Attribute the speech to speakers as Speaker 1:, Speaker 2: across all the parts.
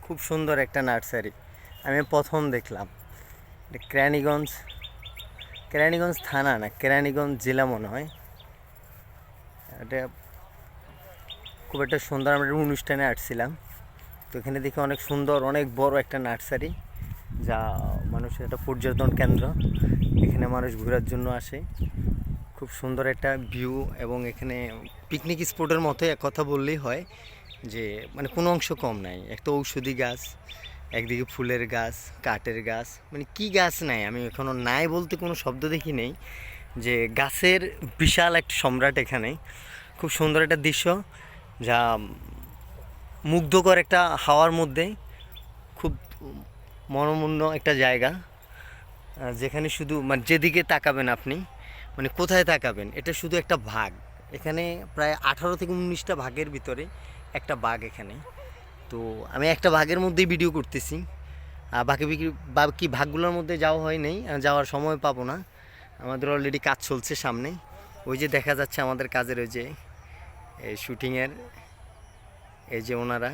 Speaker 1: খুব সুন্দর একটা নার্সারি আমি প্রথম দেখলাম। এটা কেরানীগঞ্জ থানা না, কেরানীগঞ্জ জেলা মনে হয়। এটা খুব একটা সুন্দর, আমরা একটা অনুষ্ঠানে আসছিলাম, তো এখানে দেখি অনেক সুন্দর, অনেক বড় একটা নার্সারি, যা মানুষের একটা পর্যটন কেন্দ্র। এখানে মানুষ ঘোরার জন্য আসে। খুব সুন্দর একটা ভিউ, এবং এখানে পিকনিক স্পটের মতো এক কথা বললেই হয়, যে মানে কোনো অংশ কম নাই। একটা ঔষধি গাছ, একদিকে ফুলের গাছ, কাঠের গাছ, মানে কি গাছ নাই আমি এখনও নাই বলতে কোনো শব্দ দেখি নেই, যে গাছের বিশাল একটা সম্রাট এখানে। খুব সুন্দর একটা দৃশ্য, যা মুগ্ধকর একটা হাওয়ার মধ্যে, খুব মনোমুগ্ধ একটা জায়গা, যেখানে শুধু মানে যেদিকে তাকাবেন আপনি, মানে কোথায় তাকাবেন, এটা শুধু একটা ভাগ। এখানে প্রায় 18 থেকে 19টা ভাগের ভিতরে একটা বাঘ এখানে। তো আমি একটা ভাগের মধ্যেই ভিডিও করতেছি, বাকি বাকি ভাগগুলোর মধ্যে যাওয়া হয় নাই, যাওয়ার সময় পাবো না। আমাদের অলরেডি কাজ চলছে সামনে, ওই যে দেখা যাচ্ছে আমাদের কাজের ওই যে শুটিংয়ের, এই যে ওনারা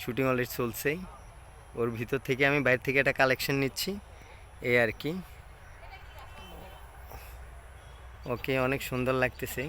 Speaker 1: শুটিং অলরেডি চলছে, ওর ভিতর থেকে আমি বাইরে থেকে একটা কালেকশন নিচ্ছি, এই আর কি। ওকে, অনেক সুন্দর লাগতেছে।